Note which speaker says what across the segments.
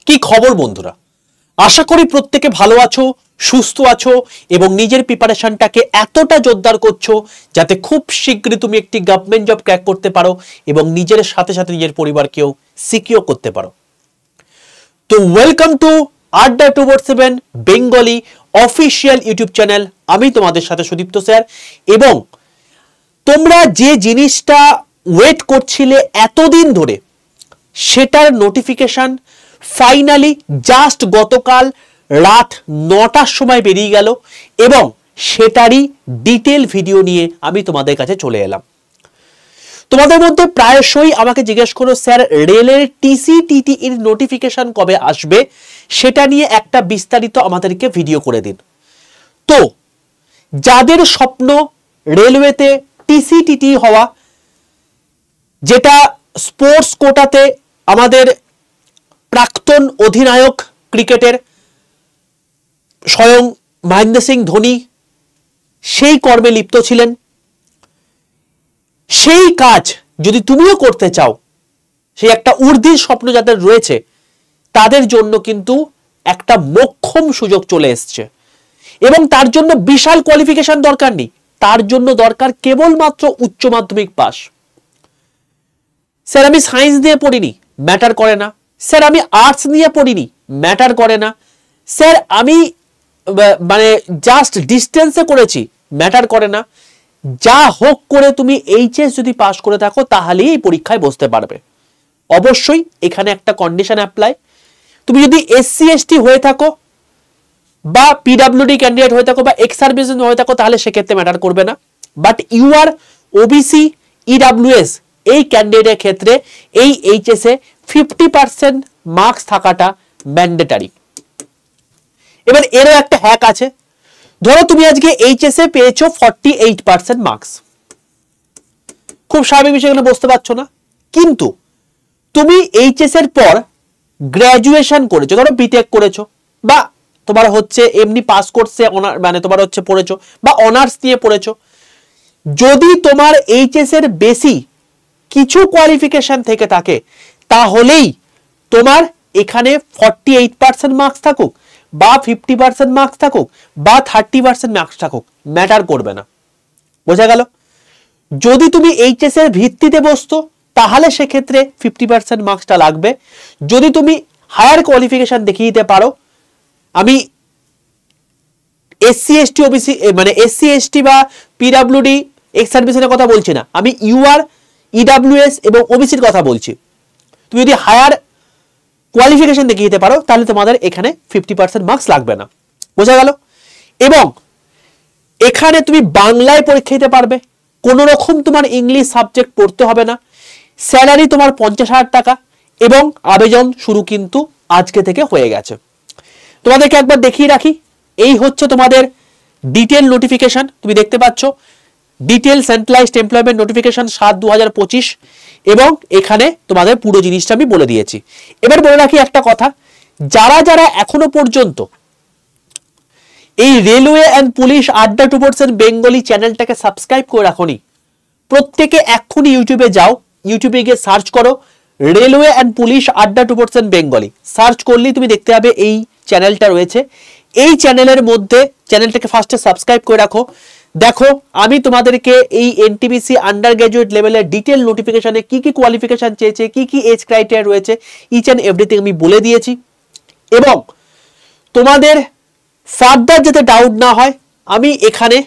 Speaker 1: কি খবর বন্ধুরা? আশা করি প্রত্যেকে ভালো আছো, সুস্থ আছো এবং নিজের প্রিপারেশনটাকে এতটা জোরদার করছো যাতে খুব শীঘ্রই তুমি একটি গভর্নমেন্ট জব ক্র্যাক করতে পারো এবং নিজের সাথে সাথে নিজের পরিবারকেও সিকিউর করতে পারো। তো ওয়েলকাম টু আড্ডা 247 বেঙ্গলি অফিসিয়াল ইউটিউব চ্যানেল। আমি তোমাদের সাথে সুদীপ্ত স্যার এবং তোমরা যে জিনিসটা ওয়েট করছিলে এতদিন ধরে সেটার নোটিফিকেশন ফাইনালি জাস্ট গতকাল রাত 9টার সময় বেরিয়ে গেল এবং সেটারই ডিটেল ভিডিও নিয়ে আমি তোমাদের কাছে চলে এলাম। তোমাদের মধ্যে প্রায়শই আমাকে জিজ্ঞেস করো, স্যার রেলের টিসিটিটি এর নোটিফিকেশন কবে আসবে, সেটা নিয়ে একটা বিস্তারিত আমাদেরকে ভিডিও করে দিন। তো যাদের স্বপ্ন রেলওয়েতে টিসিটিটি হওয়া, যেটা স্পোর্টস কোটাতে আমাদের প্রাক্তন অধিনায়ক ক্রিকেটের স্বয়ং মহেন্দ্র সিং ধোনি সেই কর্মে লিপ্ত ছিলেন, সেই কাজ যদি তুমিও করতে চাও, সেই একটা ঊর্ধ্বের স্বপ্ন যাদের রয়েছে তাদের জন্য কিন্তু একটা মোক্ষম সুযোগ চলে এসছে এবং তার জন্য বিশাল কোয়ালিফিকেশন দরকার নেই, তার জন্য দরকার কেবলমাত্র উচ্চ মাধ্যমিক পাস। স্যার আমি সায়েন্স নিয়ে পড়িনি, ম্যাটার করে না। স্যার আমি আর্টস নিয়ে পড়িনি, ম্যাটার করে না। স্যার আমি মানে জাস্ট ডিস্টেন্সে করেছি, ম্যাটার করে না। যা হোক করে তুমি এইচএস যদি পাস করে থাকো তাহলেই এই পরীক্ষায় বসতে পারবে। অবশ্যই এখানে একটা কন্ডিশন অ্যাপ্লাই, তুমি যদি এসসি এসটি হয়ে থাকো বা পিডাব্লিউডি ক্যান্ডিডেট হয়ে থাকো বা এক্স সার্ভিস হয়ে থাকো তাহলে সেক্ষেত্রে ম্যাটার করবে না। But you are OBC EWS এই ক্যান্ডিডেটের ক্ষেত্রে এই এইচএস এ 50% মার্কস থাকাটা ম্যান্ডেটারি। এবার এরও একটা হ্যাক আছে, ধরো তুমি আজকে এইচএস এ পেয়েছো 48% মার্কস, খুব স্বাভাবিক বিষয়, এখানে বুঝতে পারছো না, কিন্তু তুমি এইচএস এর পর গ্র্যাজুয়েশন করেছো, ধরো বিটেক করেছো বা তোমার হচ্ছে এমনি পাস কোর্সে মানে তোমার হচ্ছে পড়েছো বা অনার্স নিয়ে পড়েছো। যদি তোমার এইচএস এর বেশি কিছু কোয়ালিফিকেশন থেকে থাকে তাহলেই তোমার এখানে 48% মার্কস থাকুক বা 50% মার্কস থাকুক বা 30% মার্কস থাকুক, ম্যাটার করবে না। বোঝা গেল? যদি তুমি এইচএস এর ভিত্তিতে বসতো তাহলে সেক্ষেত্রে 50% মার্কসটা লাগবে। যদি তুমি হায়ার কোয়ালিফিকেশন দেখিয়ে দিতে পারো, আমি এসসি এসটি ওবিসি মানে এসসি এসটি বা পিডাব্লিউডি এক্স সার্ভিসের কথা বলছি না, আমি ইউআর ইডাব্লিউএস এবং ওবিসির কথা বলছি। তুমি যদি হায়ার কোয়ালিফিকেশন দেখিয়ে দিতে পারো তাহলে তোমাদের এখানে 50% মার্কস লাগবে না। বোঝা গেল? এবং এখানে তুমি বাংলায় পরীক্ষা দিতে পারবে, কোনো রকম তোমার ইংলিশ সাবজেক্ট পড়তে হবে না। স্যালারি তোমার 50,000 টাকা এবং আবেদন শুরু কিন্তু আজকে থেকে হয়ে গেছে। তোমাদেরকে একবার দেখিয়ে রাখি, এই হচ্ছে তোমাদের ডিটেল নোটিফিকেশন। তুমি দেখতে পাচ্ছ ডিটেল সেন্ট্রালাইজড এমপ্লয়মেন্ট নোটিফিকেশন 7/2025 এবং এখানে তোমাদের পুরো জিনিসটা আমি বলে দিয়েছি। এবার বলে রাখি একটা কথা, যারা যারা এখনো পর্যন্ত এই রেলওয়ে অ্যান্ড পুলিশ আড্ডা 247 বেঙ্গলি চ্যানেলটাকে সাবস্ক্রাইব করে রাখোনি, প্রত্যেকে এক্ষুনি ইউটিউবে যাও, ইউটিউবে গিয়ে সার্চ করো রেলওয়ে অ্যান্ড পুলিশ আড্ডা 247 বেঙ্গলি। সার্চ করলেই তুমি দেখতে পাবে এই চ্যানেলটা রয়েছে। এই চ্যানেলের মধ্যে চ্যানেলটাকে ফার্স্টে সাবস্ক্রাইব করে রাখো। দেখো আমি তোমাদেরকে এই এনটিপিসি আন্ডার গ্র্যাজুয়েট লেভেলের ডিটেল নোটিফিকেশনে কি কি কোয়ালিফিকেশন চেয়েছে, কি কি এজ ক্রাইটেরিয়া রয়েছে, ইচ অ্যান্ড এভরিথিং আমি বলে দিয়েছি। এবং তোমাদের ফার্দার যাতে ডাউট না হয়, আমি এখানে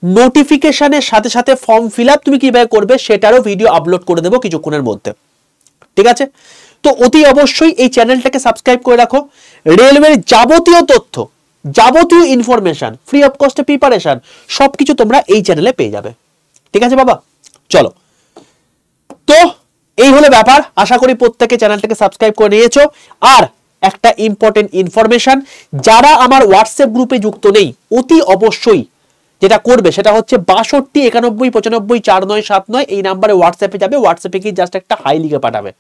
Speaker 1: নোটিফিকেশনের সাথে সাথে ফর্ম ফিল আপ তুমি কিভাবে করবে সেটারও ভিডিও আপলোড করে দেবো কিছুক্ষণের মধ্যে। ঠিক আছে? তো অতি অবশ্যই এই চ্যানেলটাকে সাবস্ক্রাইব করে রাখো। রেলওয়ের যাবতীয় তথ্য, যাবতীয় ইনফরমেশন, ফ্রি অফ কস্টে প্রিপারেশন সবকিছু তোমরা এই চ্যানেলে পেয়ে যাবে। ঠিক আছে বাবা? চলো, তো এই হলো ব্যাপার। আশা করি প্রত্যেকে চ্যানেলটাকে সাবস্ক্রাইব করে নিয়েছো। আর একটা ইম্পর্টেন্ট ইনফরমেশন, যারা আমার হোয়াটসঅ্যাপ গ্রুপে যুক্ত নেই অতি অবশ্যই যেটা করবে সেটা হচ্ছে 62 91 95 4979 এই নাম্বারে হোয়াটসঅ্যাপে যাবে। হোয়াটসঅ্যাপে কি জাস্ট একটা হাই লিখে পাঠাবে।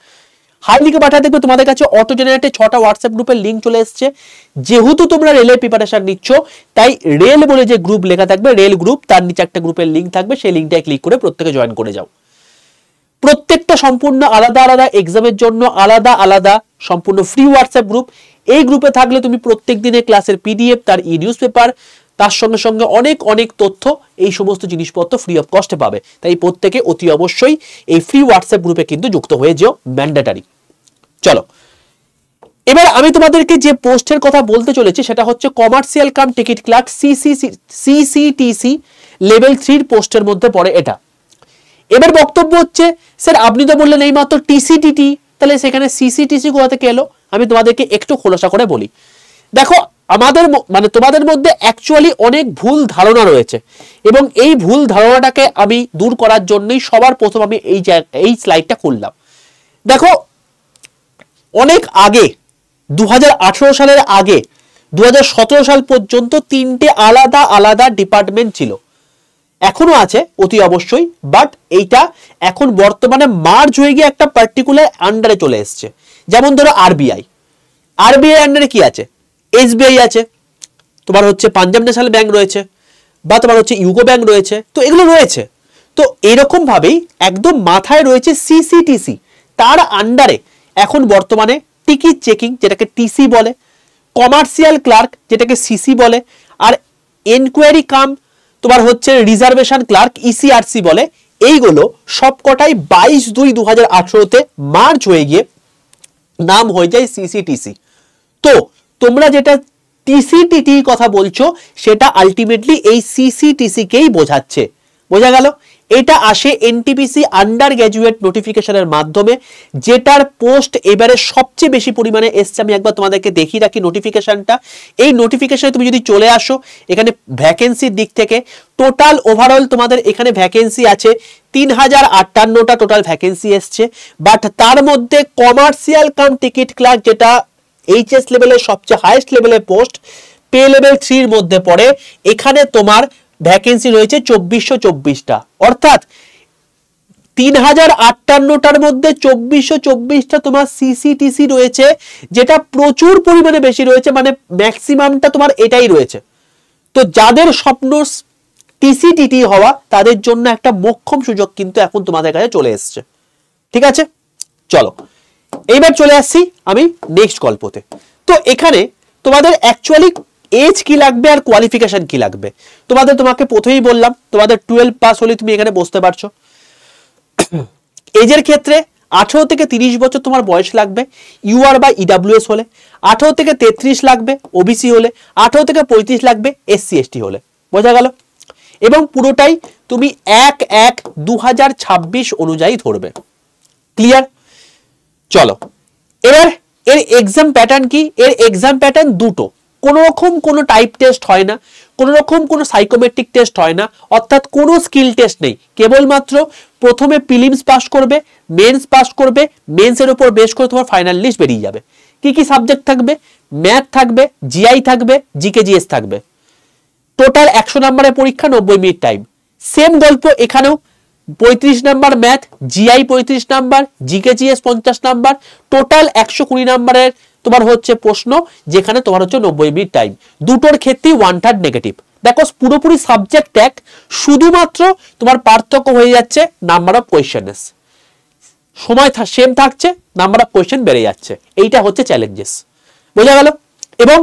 Speaker 1: হাই লিখে পাঠাতে দেখবে তোমাদের কাছে অটো জেনারেটে 6টা হোয়াটসঅ্যাপ গ্রুপের লিঙ্ক চলে এসেছে। যেহেতু তোমরা রেলের প্রিপারেশন নিচ্ছ তাই রেল বলে যে গ্রুপ লেখা থাকবে রেল গ্রুপ, তার নিচে একটা গ্রুপের লিঙ্ক থাকবে, সেই লিঙ্কটায় ক্লিক করে প্রত্যেকে জয়েন করে যাও। প্রত্যেকটা সম্পূর্ণ আলাদা আলাদা এক্সামের জন্য আলাদা আলাদা সম্পূর্ণ ফ্রি হোয়াটসঅ্যাপ গ্রুপ। এই গ্রুপে থাকলে তুমি প্রত্যেক দিনের ক্লাসের পিডিএফ, তার ই নিউজ পেপার, তার সঙ্গে সঙ্গে অনেক অনেক তথ্য, এই সমস্ত জিনিসপত্র ফ্রি অফ কস্টে পাবে। তাই প্রত্যেকে অতি অবশ্যই এই ফ্রি হোয়াটসঅ্যাপ গ্রুপে কিন্তু যুক্ত হয়ে যেও, ম্যান্ডেটারি। চলো, এবার আমি তোমাদেরকে যে পোস্টের কথা বলতে চলেছি সেটা হচ্ছে commercial cum ticket clerk CCTC level 3 পোস্টের মধ্যে পড়ে এটা। এবার বক্তব্য হচ্ছে, স্যার আপনি তো বললেন এই মাত্র টিসিটিটি, তাহলে সেখানে সিসিটিসি কোথা থেকে এলো? আমি তোমাদেরকে একটু খোলাসা করে বলি। দেখো, আমাদের মানে তোমাদের মধ্যে অ্যাকচুয়ালি অনেক ভুল ধারণা রয়েছে, এবং এই ভুল ধারণাটাকে আমি দূর করার জন্যই সবার প্রথম আমি এই স্লাইডটা খুললাম। দেখো, অনেক আগে 2018 সালের আগে 2017 সাল পর্যন্ত 3টে আলাদা আলাদা ডিপার্টমেন্ট ছিল, এখনো আছে অতি অবশ্যই, বাট এইটা এখন বর্তমানে মার্জ হয়ে গিয়ে একটা পার্টিকুলার আন্ডারে চলে এসছে। যেমন ধরো আরবিআই আন্ডারে কি আছে? এসবিআই আছে, তোমার হচ্ছে পাঞ্জাব ন্যাশনাল ব্যাংক রয়েছে, বা তোমার হচ্ছে ইউকো ব্যাংক রয়েছে, তো এগুলো রয়েছে। তো এরকম ভাবেই একদম মাথায় রয়েছে সিসিটিসি, তার আন্ডারে এখন বর্তমানে টিকিট চেকিং যেটাকে টিসি বলে, কমার্শিয়াল ক্লার্ক যেটাকে সিসি বলে, আর এনকোয়ারি কাম তোমার হচ্ছে রিজার্ভেশন ক্লার্ক ইসিআরসি বলে। এইগুলো সবকটাই 22/2/2018-তে মার্চ হয়ে গিয়ে নাম হয়ে যায় সিসিটিসি। তো তোমরা যেটা টিসিটিটি কথা বলছো সেটা আলটিমেটলি এই সিসিটিসি কেই বোঝাচ্ছে। বোঝা গেল? এটা আসে এনটিপিসি আন্ডার গ্র্যাজুয়েট নোটিফিকেশনের মাধ্যমে, যেটার পোস্ট এবারে সবচেয়ে বেশি পরিমাণে এসছে। আমি একবার তোমাদেরকে দেখিয়ে রাখি নোটিফিকেশনটা। এই নোটিফিকেশনে তুমি যদি চলে আসো, এখানে ভ্যাকেন্সির দিক থেকে টোটাল ওভারঅল তোমাদের এখানে ভ্যাকেন্সি আছে 3058টা টোটাল ভ্যাকেন্সি এসছে। বাট তার মধ্যে কমার্শিয়াল কাম টিকিট ক্লার্ক, যেটা এইচএস লেভেলের সবচেয়ে হাইয়েস্ট লেভেলের পোস্ট, পে লেভেল 3 মধ্যে পড়ে, এখানে তোমার ভ্যাকেন্সি রয়েছে 2424টা। অর্থাৎ 3058টার মধ্যে 2424টা তোমার সিসিটিসি রয়েছে, যেটা প্রচুর পরিমাণে বেশি রয়েছে, মানে ম্যাক্সিমামটা তোমার এটাই রয়েছে। তো যাদের স্বপ্ন টিসিটিটি হওয়া, তাদের জন্য একটা মোক্ষম সুযোগ কিন্তু এখন তোমাদের কাছে চলে এসছে। ঠিক আছে, চলো এইবার চলে আসছি আমি নেক্সট গল্পতে। তো এখানে তোমাদের অ্যাকচুয়ালি এজ কি লাগবে আর কোয়ালিফিকেশন কি লাগবে, তোমাকে প্রথমেই বললাম, তোমাদের 12 পাস হলে তুমি এখানে বসতে পারছো। এজের ক্ষেত্রে 18 থেকে 30 বছর তোমার বয়স লাগবে ইউআর বা ইডাব্লিউএস হলে, 18 থেকে 33 লাগবে ওবিসি হলে, 18 থেকে 35 লাগবে এসসি এসটি হলে। বোঝা গেল? এবং পুরোটাই তুমি 1/1/2026 অনুযায়ী ধরবে। ক্লিয়ার? চলো, এবার এর এক্সাম প্যাটার্ন কি? এর এক্সাম প্যাটার্ন দুটো। কোনো রকম কোনো টাইপ টেস্ট হয় না, কোনো রকম কোনো সাইকোমেট্রিক টেস্ট হয় না, অর্থাৎ কোনো স্কিল টেস্ট নেই। কেবলমাত্র প্রথমে প্রিলিমস পাস করবে, মেন্স পাস করবে, মেন্সের উপর বেস করে তোমার ফাইনাল লিস্ট বেরিয়ে যাবে। কি কি সাবজেক্ট থাকবে? ম্যাথ থাকবে, জিআই থাকবে, জিকে জিএস থাকবে। টোটাল 100 নম্বরের পরীক্ষা, 90 মিনিট টাইম। সেম গল্প এখানেও, 35 number math, GI 35 number, GK GS 50 number, total 120 নাম্বারের তোমার হচ্ছে প্রশ্ন, যেখানে তোমার হচ্ছে 90 মিনিট টাইম। দুটোর ক্ষেত্রেই 1/3 নেগেটিভ। দেখো, পুরোপুরি সাবজেক্ট এক, শুধুমাত্র তোমার পার্থক্য হয়ে যাচ্ছে নাম্বার অফ কোয়েশ্চেনস। সময় সেম থাকছে, নাম্বার অফ কোয়েশ্চেন বেড়ে যাচ্ছে। এইটা হচ্ছে চ্যালেঞ্জেস। বোঝা গেল? এবং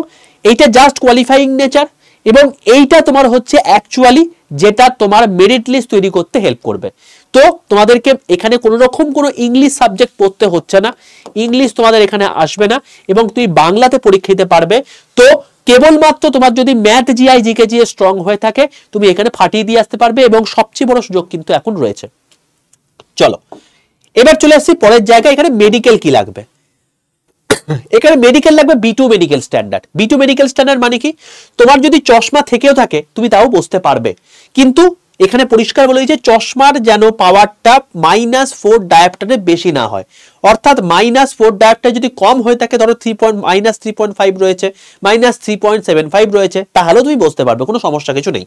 Speaker 1: এইটা জাস্ট কোয়ালিফাইং নেচার, এবং এইটা তোমার হচ্ছে অ্যাকচুয়ালি যেটা তোমার মেরিট লিস্ট তৈরি করতে হেল্প করবে। তো তোমাদেরকে এখানে কোনো রকম কোনো ইংলিশ সাবজেক্ট পড়তে হচ্ছে না, ইংলিশ তোমাদের এখানে আসবে না, এবং তুমি বাংলাতে পরীক্ষা দিতে পারবে। তো কেবলমাত্র তোমার যদি math, GI, GK GS strong হয়ে থাকে, তুমি এখানে ফাটিয়ে দিয়ে আসতে পারবে, এবং সবচেয়ে বড় সুযোগ কিন্তু এখন রয়েছে। চলো এবার চলে আসছি পরের জায়গায়। এখানে মেডিকেল কি লাগবে? এখানে মেডিকেল লাগবে B2 medical standard. B2 medical standard মানে কি? তোমার যদি চশমা থেকেও থাকে তুমি তাও বসতে পারবে, কিন্তু এখানে পরিষ্কার বলে দিয়েছে চশমার যেন পাওয়ারটা -4 ডায়োপ্টারে বেশি না হয়। অর্থাৎ -4 ডায়োপ্টার যদি কম হয়ে থাকে, ধরো -3.5 রয়েছে, -3.75 রয়েছে, তাহলেও তুমি বসতে পারবে, কোনো সমস্যা কিছু নেই।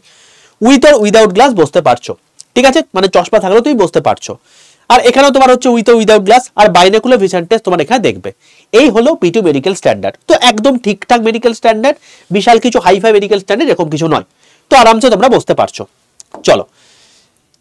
Speaker 1: উইথ আর উইদাউট গ্লাস বসতে পারছো। ঠিক আছে, মানে চশমা থাকলেও তুমি বসতে পারছো। আর এখানেও তোমার হচ্ছে উইথ আর উইদাউট গ্লাস, আর বাইনোকুলার ভিশন টেস্ট তোমার এখানে দেখবে। এই হলো B2 মেডিকেল স্ট্যান্ডার্ড। তো একদম ঠিকঠাক মেডিকেল স্ট্যান্ডার্ড, বিশাল কিছু হাইফাই মেডিকেল স্ট্যান্ডার্ড এরকম কিছু নয়। তো আরামসে তোমরা বসতে পারছো। চলো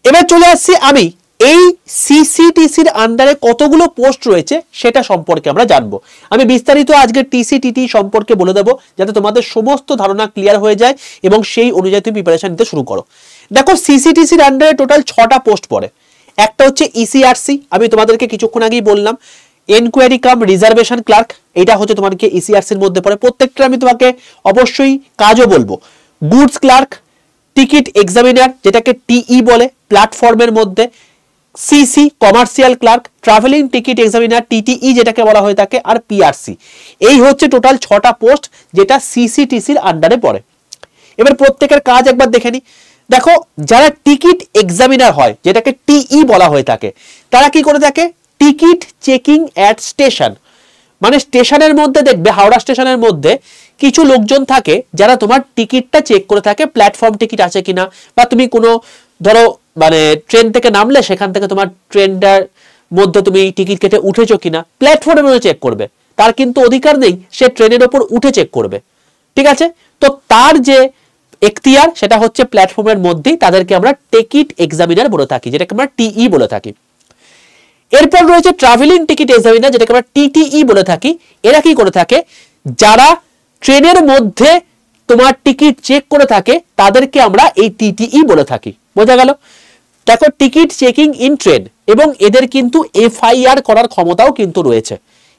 Speaker 1: এবার চলে আসছি আমি এই সিসিটিসির আন্ডারে কতগুলো পোস্ট রয়েছে সেটা সম্পর্কে আমরা জানবো। আমি বিস্তারিত আজকে টিসিটিটি সম্পর্কে বলে দেবো যাতে তোমাদের সমস্ত ধারণা ক্লিয়ার হয়ে যায় এবং সেই অনুযায়ী তুমি প্রিপারেশন নিতে শুরু করো। দেখো সিসিটিসির আন্ডারে টোটাল 6টা পোস্ট পড়ে। একটা হচ্ছে ইসিআরসি, আমি তোমাদেরকে কিছুক্ষণ আগেই বললাম, এনকোয়ারি কাম রিজার্ভেশন ক্লার্ক, এটা হচ্ছে তোমাকে ইসিআরসির মধ্যে পড়ে। প্রত্যেকটা আমি তোমাকে অবশ্যই কাজও বলবো। গুডস ক্লার্ক, টিকিট এক্সামিনার যেটাকে টিই বলে প্ল্যাটফর্মের মধ্যে, CC commercial clerk, travelling ticket examiner TTE যেটাকে বলা হয়ে থাকে, আর পিআরসি। এই হচ্ছে টোটাল 6টা পোস্ট যেটা সিসিটিসির আন্ডারে পড়ে। এবার প্রত্যেকের কাজ একবার দেখে নি। দেখো যারা টিকিট এক্সামিনার হয় যেটাকে টিই বলা হয়ে থাকে, তারা কি করে থাকে, টিকিট চেকিং অ্যাট স্টেশন, মানে স্টেশনের মধ্যে দেখবে হাওড়া স্টেশনের মধ্যে কিছু লোকজন থাকে যারা তোমার টিকিটটা চেক করে থাকে, প্ল্যাটফর্ম টিকিট আছে কিনা, বা তুমি কোনো ধরো মানে ট্রেন থেকে নামলে সেখান থেকে তোমার ট্রেনটার মধ্যে তুমি টিকিট কেটে উঠেছো কিনা প্ল্যাটফর্মের মধ্যে চেক করবে। তার কিন্তু অধিকার নেই সে ট্রেনের ওপর উঠে চেক করবে, ঠিক আছে? তো তার যে এখতিয়ার সেটা হচ্ছে প্ল্যাটফর্মের মধ্যেই, তাদেরকে আমরা টিকিট এক্সামিনার বলে থাকি, যেটাকে আমরা টিই বলে থাকি। এরপর রয়েছে ট্রাভেলিং টিকিট এক্সামিনার যেটাকে আমরা টিটিই বলে থাকি। এরা কি করে থাকে, যারা ট্রেনের মধ্যে তোমার টিকিট চেক করে থাকে তাদেরকে আমরা এই টিটিই বলে থাকি। বোঝা গেল? দেখো টিকিট চেকিং ইন ট্রেন, এবং এদের কিন্তু এফআইআর করার ক্ষমতাও কিন্তু রয়েছে,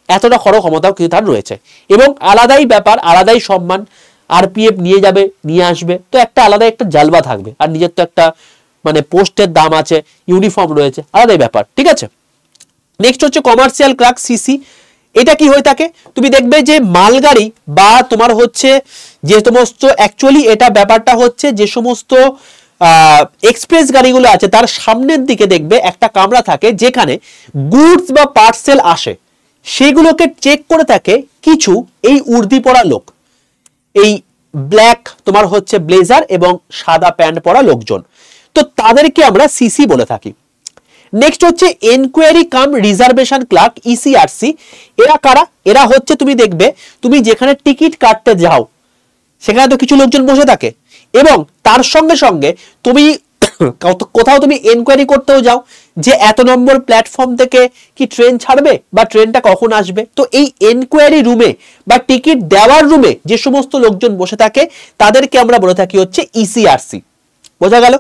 Speaker 1: এতটা বড় ক্ষমতাও কিন্তু তার রয়েছে, এবং আলাদাই ব্যাপার, আলাদাই সম্মান। আরপিএফ নিয়ে যাবে, নিয়ে আসবে, তো একটা আলাদা একটা জালবা থাকবে, আর নিজের তো একটা মানে পোস্টের দাম আছে, ইউনিফর্ম রয়েছে, আলাদাই ব্যাপার, ঠিক আছে? নেক্সট হচ্ছে কমার্শিয়াল ক্লার্ক সিসি। এটা কি হয়ে থাকে, তুমি দেখবে যে মালগাড়ি বা তোমার হচ্ছে যে সমস্ত অ্যাকচুয়ালি এটা ব্যাপারটা হচ্ছে যে সমস্ত এক্সপ্রেস গাড়িগুলো আছে তার সামনের দিকে দেখবে একটা কামরা থাকে যেখানে গুডস বা পার্সেল আসে, সেগুলোকে চেক করে থাকে কিছু এই উর্দি পরা লোক, এই ব্ল্যাক তোমার হচ্ছে ব্লেজার এবং সাদা প্যান্ট পরা লোকজন, তো তাদেরকে আমরা সিসি বলে থাকি। নেক্সট হচ্ছে এনকোয়ারি কাম রিজার্ভেশন ক্লার্ক ইসিআরসি। এরা কারা, এরা হচ্ছে তুমি দেখবে তুমি যেখানে টিকিট কাটতে যাও সেখানে তো কিছু লোকজন বসে থাকে, এবং তার সঙ্গে সঙ্গে তুমি কোথাও তুমি এনকোয়ারি করতেও যাও যে এত নম্বর প্ল্যাটফর্ম থেকে কি ট্রেন ছাড়বে বা ট্রেনটা কখন আসবে, তো এই এনকোয়ারি রুমে বা টিকিট দেওয়ার রুমে যে সমস্ত লোকজন বসে থাকে তাদেরকে আমরা বলে থাকি হচ্ছে ইসিআরসি। বোঝা গেল?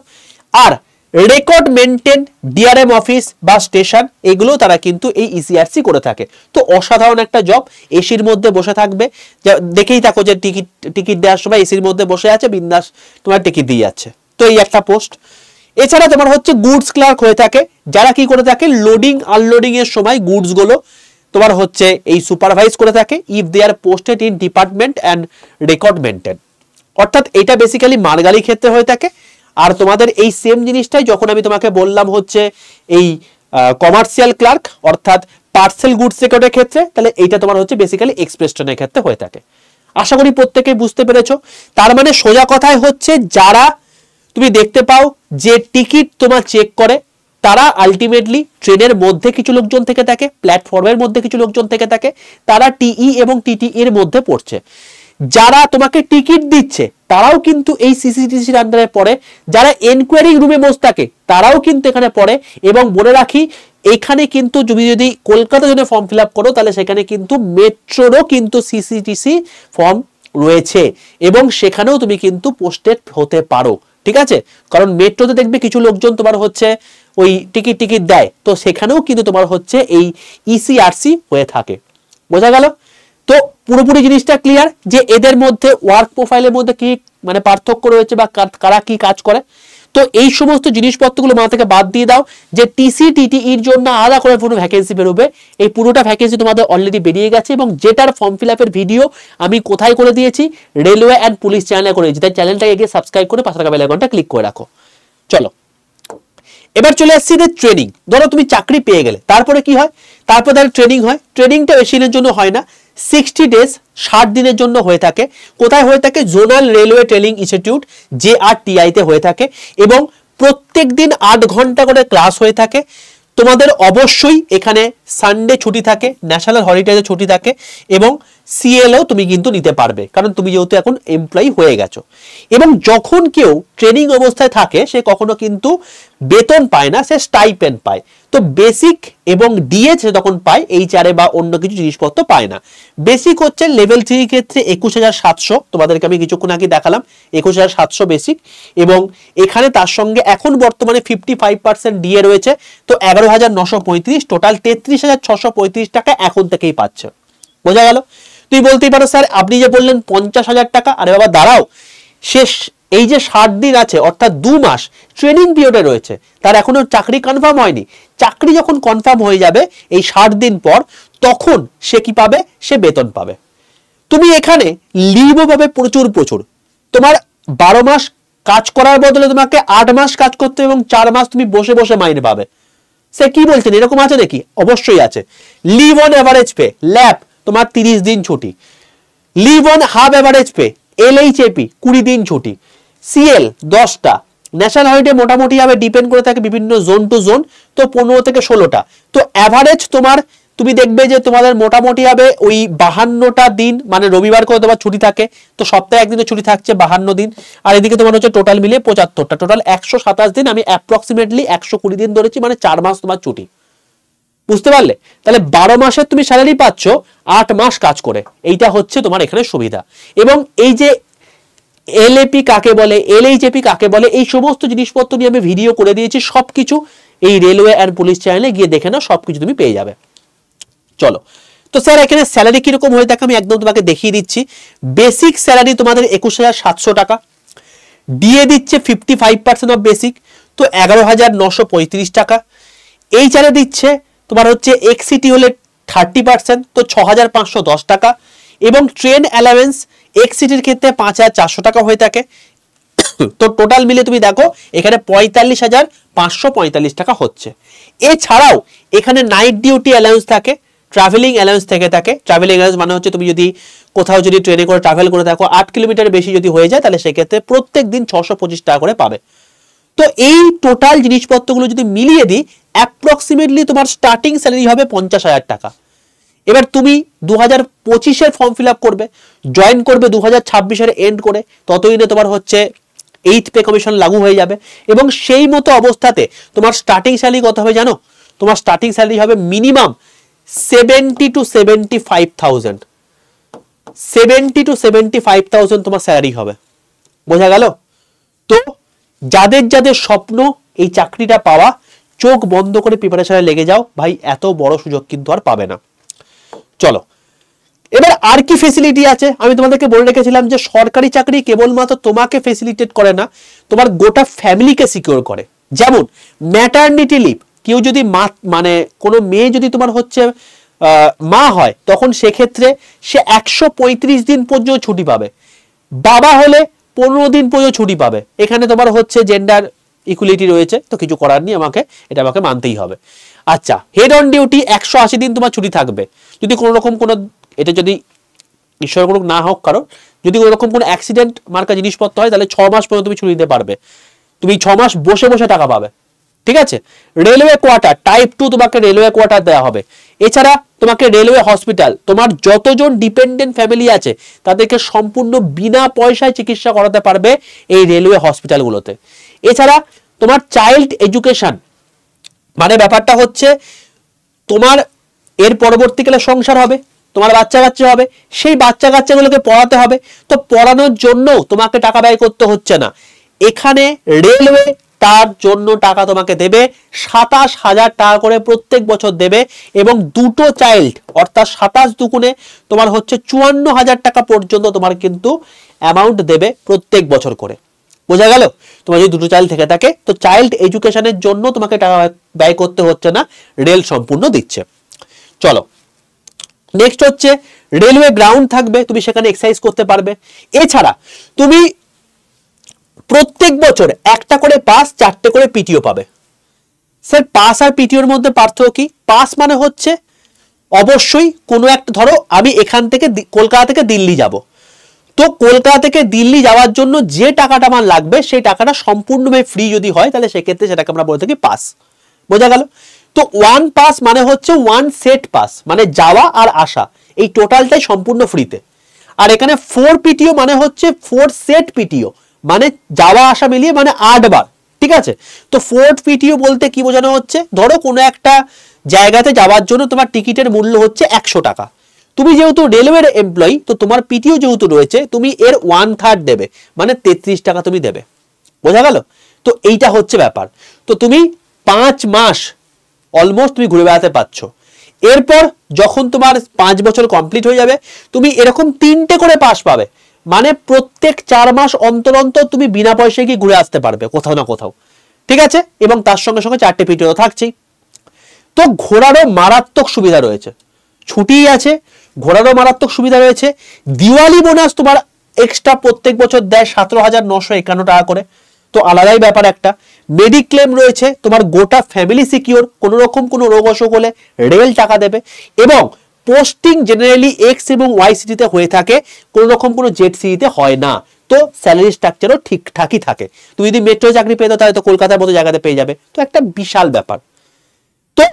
Speaker 1: আর রেকর্ড মেনটেন ডিআরএম অফিস বা স্টেশন, এগুলো তারা কিন্তু এই ইসিআরসি করে থাকে। তো অসাধারণ একটা জব, এসির মধ্যে বসে থাকবে, দেখেই থাকো যে টিকিট দেওয়ার সময় এসির মধ্যে বসে আছে, বিন্দাস তোমার টিকিট দিয়ে যাচ্ছে, তো এই একটা পোস্ট। এছাড়া তোমার হচ্ছে গুডস ক্লার্ক হয়ে থাকে, যারা কি করে থাকে লোডিং আনলোডিং এর সময় গুডস গুলো তোমার হচ্ছে এই সুপারভাইজ করে থাকে, if they are posted in department and record maintain. অর্থাৎ এটা বেসিক্যালি মালগাড়ির ক্ষেত্রে হয়ে থাকে। আর তোমাদের এই সেম জিনিসটাই যখন আমি তোমাকে বললাম হচ্ছে এই কমার্শিয়াল ক্লার্ক অর্থাৎ পার্সেল গুডস রেকর্ডের ক্ষেত্রে, তাহলে এইটা তোমার হচ্ছে বেসিক্যালি এক্সপ্রেস ট্রেনের ক্ষেত্রে হয়ে থাকে। আশা করি প্রত্যেকেই বুঝতে পেরেছো। তার মানে সোজা কথায় হচ্ছে যারা তুমি দেখতে পাও যে টিকিট তোমার চেক করে, তারা আলটিমেটলি ট্রেনের মধ্যে কিছু লোকজন থেকে থাকে, প্ল্যাটফর্মের মধ্যে কিছু লোকজন থেকে থাকে, তারা টিই এবং টিটি এর মধ্যে পড়ছে। যারা তোমাকে টিকিট দিচ্ছে তারাও কিন্তু এই সিসিটিসির আন্ডারে পড়ে, যারা এনকোয়ারি রুমে বসে থাকে তারাও কিন্তু এখানে পড়ে। এবং বলে রাখি এখানে কিন্তু তুমি যদি কলকাতা জন্য ফর্ম ফিল আপ করো তাহলে সেখানে কিন্তু মেট্রোরও কিন্তু সিসিটিসি ফর্ম রয়েছে, এবং সেখানেও তুমি কিন্তু পোস্টেড হতে পারো, ঠিক আছে? কারণ মেট্রোতে দেখবে কিছু লোকজন তোমার হচ্ছে ওই টিকিট দেয়, তো সেখানেও কিন্তু তোমার হচ্ছে এই ইসিআরসি হয়ে থাকে। বোঝা গেল? তো পুরোপুরি জিনিসটা ক্লিয়ার যে এদের মধ্যে ওয়ার্ক প্রোফাইলের মধ্যে কি মানে পার্থক্য রয়েছে বা কারা কি কাজ করে। তো এই সমস্ত জিনিসপত্রগুলো মাথা থেকে বাদ দিয়ে দাও যে টিসিটিটির জন্য আলাদা করে কোনো ভ্যাকেন্সি বেরোবে, এই পুরোটা ভ্যাকেন্সি তোমাদের অলরেডি বেরিয়ে গেছে, এবং যেটার ফর্ম ফিল আপের ভিডিও আমি কোথায় করে দিয়েছি, রেলওয়ে অ্যান্ড পুলিশ চ্যানেলে করে দিয়েছি, তাই চ্যানেলটাকে গিয়ে সাবস্ক্রাইব করে পাশে থাকা বেল আইকনটা ক্লিক করে রাখো। চলো এবার চলে আসছি যে ট্রেনিং। ধরো তুমি চাকরি পেয়ে গেলে তারপরে কি হয়, তারপর তার ট্রেনিং হয়। ট্রেনিংটা বেশি দিনের জন্য হয় না, 60 ডেজ 60 দিনের জন্য হয়ে থাকে। কোথায় হয়ে থাকে? Zonal railway training institute JRTI তে হয়ে থাকে, এবং প্রত্যেক দিন 8 ঘন্টা করে ক্লাস হয়ে থাকে। তোমাদের অবশ্যই এখানে সানডে ছুটি থাকে, ন্যাশনাল হলিডেতে ছুটি থাকে, এবং সিএলও তুমি কিন্তু নিতে পারবে, কারণ তুমি যেহেতু এখন এমপ্লয়ি হয়ে গেছো। এবং যখন কেউ ট্রেনিং অবস্থায় থাকে সে কখনো কিন্তু বেতন পায় না, সে স্টাইপেন্ড পায়। তো বেসিক এবং ডিএ সে তখন পায়, এইচআরএ বা অন্য কিছু জিনিসপত্র পায় না। বেসিক হচ্ছে লেভেল 3 ক্ষেত্রে 21,700, তোমাদেরকে আমি কিছুক্ষণ আগে দেখালাম 21,700 বেসিক। এবং এখানে তার সঙ্গে এখন বর্তমানে 55% ডিএ রয়েছে, তো 11,935, টোটাল 33,635 টাকা এখন থেকেই পাচ্ছে। বোঝা গেল? তুই বলতেই পারো স্যার আপনি যে বললেন 50,000 টাকা, আরে বাবা দাঁড়াও, শেষ এই যে 60 দিন আছে অর্থাৎ 2 মাস ট্রেনিং পিরিয়ডে রয়েছে, তার এখনো চাকরি কনফার্ম হয়নি। চাকরি যখন কনফার্ম হয়ে যাবে এই 60 দিন পর, তখন সে কি পাবে? সে বেতন পাবে। তুমি এখানে লিভও পাবে প্রচুর প্রচুর। তোমার 12 মাস কাজ করার বদলে তোমাকে 8 মাস কাজ করতে এবং 4 মাস তুমি বসে বসে মাইনে পাবে। সে কি বলছেন, এরকম আছে নাকি? অবশ্যই আছে। Leave on average pay, LAP তোমার 30 দিন ছুটি। Leave on half average pay, LHAP 20 দিন ছুটি। সিএল 10টা। ন্যাশনাল হলিডে মোটামুটি ভাবে ডিপেন্ড করে থাকে বিভিন্ন জোন টু জোন, তো 15 থেকে 16টা। তো অ্যাভারেজ তোমার তুমি দেখবে যে তোমাদের মোটামুটি হবে ওই 52টা দিন, মানে রবিবার করে তোমার ছুটি থাকে, তো সপ্তাহে একদিনের ছুটি থাকছে 52 দিন। আর এদিকে তোমার হচ্ছে টোটাল মিলিয়ে 75টা, টোটাল 127 দিন। আমি অ্যাপ্রক্সিমেটলি 120 দিন ধরেছি, মানে 4 মাস তোমার ছুটি। বুঝতে পারলে? তাহলে 12 মাসের তুমি স্যালারি পাচ্ছ 8 মাস কাজ করে, এইটা হচ্ছে তোমার এখানে সুবিধা। এবং এই যে এলএপি কাকে বলে, এলএইচএপি কাকে বলে, এই সমস্ত জিনিসপত্র নিয়ে আমি ভিডিও করে দিয়েছি। সবকিছু এই রেলওয়ে অ্যান্ড পুলিশ চ্যানেলে গিয়ে দেখে নাও, সবকিছু তুমি পেয়ে যাবে। চলো, তো স্যার এখানে স্যালারি কিরকম হয়ে থাকে আমি একদম তোমাকে দেখিয়ে দিচ্ছি। বেসিক স্যালারি তোমাদের 21,700 টাকা, ডিএ দিচ্ছে 55% অফ বেসিক, তো 11,935 টাকা। এইচআরএ দিচ্ছে তোমার হচ্ছে এক্সিটি হলে 30%, তো 6,510 টাকা। এবং ট্রেন অ্যালাওয়েন্স এক্সিটির ক্ষেত্রে 5,400 টাকা হয়ে থাকে। তো টোটাল মিলে তুমি দেখো এখানে 45,545 টাকা হচ্ছে। এছাড়াও এখানে নাইট ডিউটি অ্যালাউন্স থাকে, ট্রাভেলিং অ্যালাউন্স থেকে থাকে। ট্রাভেলিং অ্যালাউন্স মানে হচ্ছে তুমি যদি কোথাও যদি ট্রেনে করে ট্রাভেল করে থাকো 8 কিলোমিটার বেশি যদি হয়ে যায়, তাহলে সেক্ষেত্রে প্রত্যেক দিন 625 টাকা করে পাবে। তো এই টোটাল জিনিসপত্রগুলো যদি মিলিয়ে দিই, অ্যাপ্রক্সিমেটলি তোমার স্টার্টিং স্যালারি হবে 50,000 টাকা। এবার তুমি 2025-এর ফর্ম ফিল আপ করবে, জয়েন করবে 2026-এর এন্ড করে, ততদিনে তোমার হচ্ছে 8th পে কমিশন লাগু হয়ে যাবে। এবং সেই মতো অবস্থাতে তোমার স্টার্টিং স্যালারি কত হবে জানো? তোমার স্টার্টিং স্যালারি হবে মিনিমাম 70 to 75,000। 70 to 75,000 তোমার স্যালারি হবে। বোঝা গেল? তো যাদের যাদের স্বপ্ন এই চাকরিটা পাওয়া, চোখ বন্ধ করে প্রিপারেশনে লেগে যাও ভাই, এত বড় সুযোগ কিন্তু আর পাবে না। চলো, এবার আর কি ফেসিলিটি আছে আমি তোমাদেরকে বলে রেখেছিলাম যে সরকারি চাকরি কেবলমাত্র তোমাকে ফেসিলিটেট করে না, তোমার গোটা ফ্যামিলিকে সিকিউর করে। যেমন ম্যাটারনিটি লিভ, কেউ যদি মানে কোনো মেয়ে যদি তোমার হচ্ছে মা হয়, তখন সেক্ষেত্রে সে 135 দিন পর্যন্ত ছুটি পাবে। বাবা হলে 15 দিন পর্যন্ত ছুটি পাবে। এখানে তোমার হচ্ছে জেন্ডার ইকুয়ালিটি রয়েছে, তো কিছু করার নেই, এটা আমাকে মানতেই হবে। আচ্ছা, হেড অন ডিউটি 180 দিন তোমার ছুটি থাকবে। যদি কোনো রকম কোনো, এটা যদি ঈশ্বর করুক না হোক কারণ, যদি কোনো রকম কোনো অ্যাক্সিডেন্ট মার্কা জিনিসপত্র হয়, তাহলে 6 মাস পর্যন্ত তুমি ছুটি দিতে পারবে। তুমি 6 মাস বসে বসে টাকা পাবে। ঠিক আছে? রেলওয়ে কোয়ার্টার টাইপ 2 তোমাকে রেলওয়ে কোয়ার্টার দেওয়া হবে। এছাড়া তোমাকে রেলওয়ে হসপিটাল, তোমার যতজন ডিপেন্ডেন্ট ফ্যামিলি আছে তাদেরকে সম্পূর্ণ বিনা পয়সায় চিকিৎসা করাতে পারবে এই রেলওয়ে হসপিটালগুলোতে। এছাড়া তোমার চাইল্ড এডুকেশন, মানে ব্যাপারটা হচ্ছে তোমার এর পরবর্তীকালে সংসার হবে, তোমার বাচ্চা কাচ্চা হবে, সেই বাচ্চা কাচ্চাগুলোকে পড়াতে হবে। তো পড়ানোর জন্য তোমাকে টাকা ব্যয় করতে হচ্ছে না। এখানে রেলওয়ে তার জন্য টাকা তোমাকে দেবে, 27,000 টাকা করে প্রত্যেক বছর দেবে। এবং দুটো চাইল্ড অর্থাৎ 27 দুগুণে তোমার হচ্ছে 54,000 টাকা পর্যন্ত তোমার কিন্তু অ্যামাউন্ট দেবে প্রত্যেক বছর করে। বোঝা গেল? তোমার যদি দুটো চাইল্ড থেকে থাকে, তো চাইল্ড এডুকেশনের জন্য তোমাকে টাকা ব্যয় করতে হচ্ছে না, রেল সম্পূর্ণ দিচ্ছে। চলো, নেক্সট হচ্ছে রেলওয়ে গ্রাউন্ড থাকবে, তুমি সেখানে এক্সারসাইজ করতে পারবে। এছাড়া তুমি প্রত্যেক বছর একটা করে পাস, 4টে করে পিটিও পাবে। স্যার পাস আর পিটিওর মধ্যে পার্থক্য কি? পাস মানে হচ্ছে অবশ্যই কোনো একটা, ধরো আমি এখান থেকে কলকাতা থেকে দিল্লি যাব, তো কলকাতা থেকে দিল্লি যাওয়ার জন্য যে টাকাটা আমার লাগবে সেই টাকাটা সম্পূর্ণভাবে ফ্রি যদি হয়, তাহলে সেক্ষেত্রে সেটাকে আমরা বলে থাকি পাস। বোঝা গেল? তো ওয়ান পাস মানে হচ্ছে ওয়ান সেট পাস, মানে যাওয়া আর আসা। এই টোটালটাই সম্পূর্ণ ফ্রিতে। আর এখানে 4 পিটিও মানে হচ্ছে 4 সেট পিটিও, মানে যাওয়া আসা মিলিয়ে মানে 8 বার, ঠিক আছে। তো 4 পিটিও বলতে কি বোঝানো হচ্ছে, ধরো কোনো একটা জায়গাতে যাওয়ার জন্য তোমার টিকিটের মূল্য হচ্ছে 100 টাকা। তুমি যেহেতু রেলওয়ের এমপ্লয়ি, তো তোমার পিটিও যেহেতু রয়েছে, তুমি এর 1/3 দেবে, মানে 33 টাকা তুমি দেবে। বোঝা গেল? তো এইটা হচ্ছে ব্যাপার। তো তুমি 5 মাস অলমোস্ট তুমি ঘুরে বেড়াতে পারছো। এরপর যখন তোমার 5 বছর কমপ্লিট হয়ে যাবে, তুমি এরকম 3টে করে পাস পাবে, মানে প্রত্যেক 4 মাস অন্তর অন্তর তুমি বিনা পয়সায় গিয়ে ঘুরে আসতে পারবে কোথাও না কোথাও, ঠিক আছে। এবং তার সঙ্গে সঙ্গে 4টে পিটিও তো থাকছেই। তো ঘোরারও মারাত্মক সুবিধা রয়েছে, ছুটি আছে, ঘোরারও মারাত্মক সুবিধা রয়েছে। দিওয়ালি বোনাস তোমার এক্সট্রা প্রত্যেক বছর দেয় 17,951 টাকা করে, তো আলাদাই ব্যাপার একটা। মেডিক্লেম রয়েছে, তোমার গোটা ফ্যামিলি সিকিউর, কোনো রকম কোনো রোগ অসুখ হলে রেল টাকা দেবে। এবং পোস্টিং জেনারেলি এক্স এবং ওয়াই সিটিতে হয়ে থাকে, কোনো রকম কোনো জেড সিটিতে হয় না। তো স্যালারি স্ট্রাকচারও ঠিকঠাকই থাকে। তুমি যদি মেট্রো চাকরি পেতে তাহলে তো কলকাতার মতো জায়গাতে পেয়ে যাবে, তো একটা বিশাল ব্যাপার। তো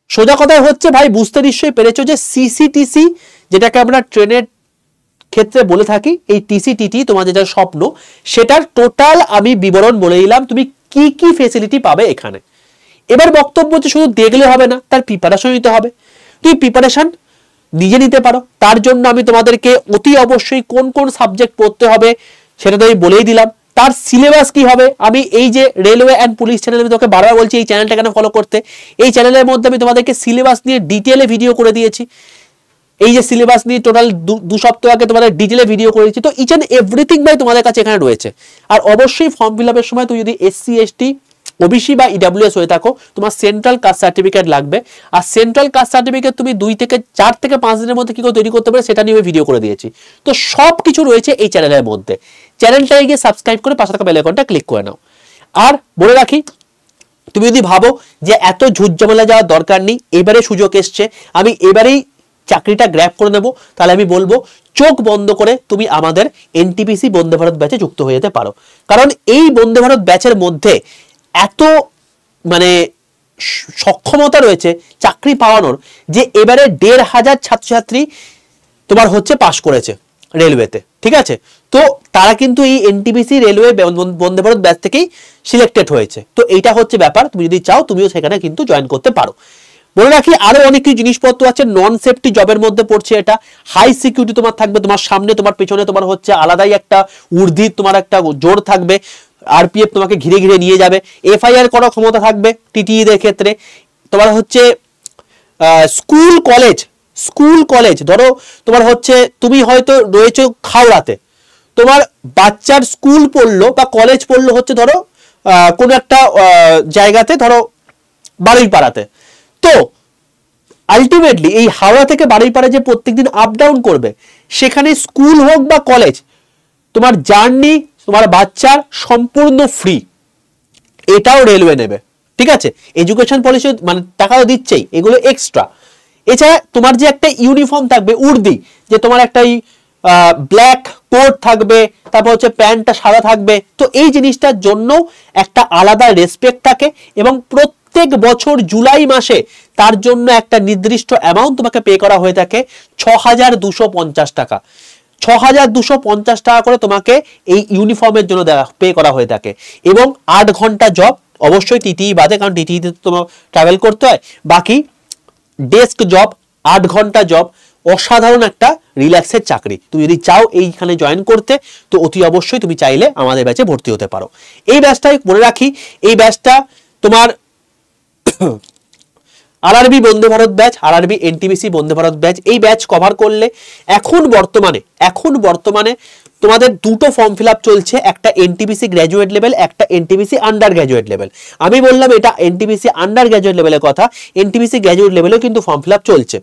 Speaker 1: সোজা কথায় হচ্ছে ভাই, বুঝতে নিশ্চয়ই পেরেছো যে সিসিটিসি, যেটাকে আমরা ট্রেনের ক্ষেত্রে বলে থাকি, এই টিসিটিটি তোমার যেটা স্বপ্ন, সেটার টোটাল আমি বিবরণ বলে দিলাম, তুমি কি কি ফেসিলিটি পাবে এখানে। এবার বক্তব্য হচ্ছে শুধু দেখলে হবে না, তার প্রিপারেশন নিতে হবে। তুমি প্রিপারেশন নিজে নিতে পারো, তার জন্য আমি তোমাদেরকে অতি অবশ্যই কোন কোন সাবজেক্ট পড়তে হবে সেটা তো আমি বলেই দিলাম। তার সিলেবাস কি হবে, আমি এই যে রেলওয়ে অ্যান্ড পুলিশ চ্যানেলে আমি তোকে বারবার বলছি এই চ্যানেলটা কেন ফলো করতে। এই চ্যানেলের মধ্যে আমি তোমাদেরকে সিলেবাস নিয়ে ডিটেলে ভিডিও করে দিয়েছি। এই যে সিলেবাস নিয়ে টোটাল 2 সপ্তাহ আগে তোমাদের ডিটেলে ভিডিও করে দিয়েছি। তো ইচ অ্যান্ড এভরিথিং ভাই তোমাদের কাছে এখানে রয়েছে। আর অবশ্যই ফর্ম ফিল আপের সময় তুই যদি এসসি এসটি ওবিসি বা ইডাব্লিউএস হয়ে থাকো, তোমার সেন্ট্রাল কাস্ট সার্টিফিকেট লাগবে। আর সেন্ট্রাল কাস্ট সার্টিফিকেট তুমি 4 থেকে 5 দিনের মধ্যে কি করে তৈরি করতে পারে সেটা নিয়ে ভিডিও করে দিয়েছি। তো সব কিছু রয়েছে এই চ্যানেলের মধ্যে। চ্যানেলটাকে গিয়ে সাবস্ক্রাইব করে পাশে থাকা বেল আইকনটা ক্লিক করে নাও। আর বলে রাখি, তুমি যদি ভাবো যে এত ঝুটঝামেলা যাওয়ার দরকার নেই, এবারে সুযোগ এসছে, আমি এবারেই চাকরিটা গ্র্যাব করে নেব, তাহলে আমি বলবো চোখ বন্ধ করে তুমি আমাদের এনটিপিসি বন্দে ভারত ব্যাচে যুক্ত হয়ে যেতে পারো। কারণ এই বন্দে ভারত ব্যাচের মধ্যে এত মানে সক্ষমতা রয়েছে চাকরি পাওয়ানোর, যে এবারে 1,500 ছাত্রছাত্রী তোমার হচ্ছে পাশ করেছে রেলওয়েতে, ঠিক আছে। তো তারা কিন্তু এই NTPC railway Vande Bharat batch থেকেই সিলেক্টেড হয়েছে। তো এইটা হচ্ছে ব্যাপার, তুমি যদি চাও তুমিও সেখানে কিন্তু জয়েন করতে পারো। বলে রাখি আরো অনেক কিছু জিনিসপত্র আছে, নন সেফটি জবের মধ্যে পড়ছে এটা। হাই সিকিউরিটি তোমার থাকবে, তোমার সামনে তোমার পেছনে তোমার হচ্ছে আলাদাই একটা ঊর্ধ্বির তোমার একটা জোর থাকবে, আরপিএফ তোমাকে ঘিরে ঘিরে নিয়ে যাবে, এফআইআর করার ক্ষমতা থাকবে টিটিই দের ক্ষেত্রে। তোমার হচ্ছে স্কুল কলেজ ধরো তোমার হচ্ছে তুমি হয়তো রয়েছে হাওড়াতে, তোমার বাচ্চার স্কুল পড়লো বা কলেজ পড়লো হচ্ছে ধরো কোনো একটা জায়গাতে, ধরো বারুইপাড়াতে। তো আলটিমেটলি এই হাওড়া থেকে বারুইপাড়া যে প্রত্যেকদিন আপ ডাউন করবে, সেখানে স্কুল হোক বা কলেজ, তোমার জার্নি তোমার বাচ্চার সম্পূর্ণ ফ্রি, এটাও রেলওয়ে নেবে, ঠিক আছে। এডুকেশন পলিসি মানে টাকাও দিচ্ছেই, এগুলো এক্সট্রা। এছাড়া তোমার যে একটা ইউনিফর্ম থাকবে উর্দি, যে তোমার একটা ব্ল্যাক কোট থাকবে, তারপর হচ্ছে প্যান্টটা সাদা থাকবে, তো এই জিনিসটার জন্য একটা আলাদা রেসপেক্ট থাকে। এবং প্রত্যেক বছর জুলাই মাসে তার জন্য একটা নির্দিষ্ট অ্যামাউন্ট তোমাকে পে করা হয়ে থাকে, 6,250 টাকা। 6,250 টাকা করে তোমাকে এই ইউনিফর্মের জন্য পে করা হয়ে থাকে। এবং 8 ঘন্টা জব, অবশ্যই টিটিই বাদে, কারণ টিটিইতে তোমার ট্রাভেল করতে হয়। বাকি ডেস্ক জব, 8 ঘন্টা জব, অসাধারণ একটা রিল্যাক্সের চাকরি। তুমি যদি চাও এইখানে জয়েন করতে, তো অতি অবশ্যই তুমি চাইলে আমাদের ব্যাচে ভর্তি হতে পারো। এই ব্যাচটাই মনে রাখি, এই ব্যাচটা তোমার RRB Vande Bharat batch, RRB NTPC Vande Bharat batch, এই ব্যাচ কভার করলে এখন বর্তমানে তোমাদের 2টো ফর্ম ফিল আপ চলছে, একটা এনটিপিসি গ্র্যাজুয়েট লেভেল, একটা এনটিপিসি আন্ডার গ্র্যাজুয়েট লেভেল। আমি বললাম এটা এনটিপিসি আন্ডার গ্র্যাজুয়েট লেভেলের কথা, এনটিপিসি গ্র্যাজুয়েট লেভেলেও কিন্তু ফর্ম ফিল আপ চলছে।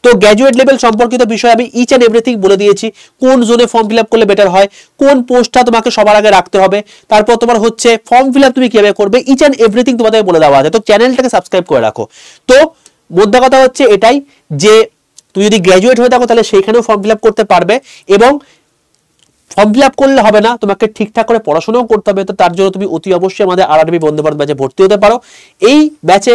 Speaker 1: তো গ্র্যাজুয়েট লেভেল সম্পর্কিত বিষয় আমি ইচ অ্যান্ড এভরিথিং বলে দিয়েছি, কোন জোনে ফর্ম ফিল আপ করলে বেটার হয়, কোন পোস্টটা তোমাকে সবার আগে রাখতে হবে, তারপর তোমার হচ্ছে ফর্ম ফিল আপ তুমি কিভাবে করবে, ইচ অ্যান্ড এভরিথিং তোমাদের বলে দেওয়া আছে। তো চ্যানেলটাকে সাবস্ক্রাইব করে রাখো। তো মোদ্দা কথা হচ্ছে এটাই, যে তুমি যদি গ্র্যাজুয়েট হয়ে থাকো তাহলে সেইখানেও ফর্ম ফিল আপ করতে পারবে। এবং ফর্ম ফিল আপ করলে হবে না, তোমাকে ঠিকঠাক করে পড়াশোনাও করতে হবে। তো তার জন্য তুমি অতি অবশ্যই আমাদের আরআরবি বন্দে ভারত ব্যাচে ভর্তি হতে পারো। এই ব্যাচে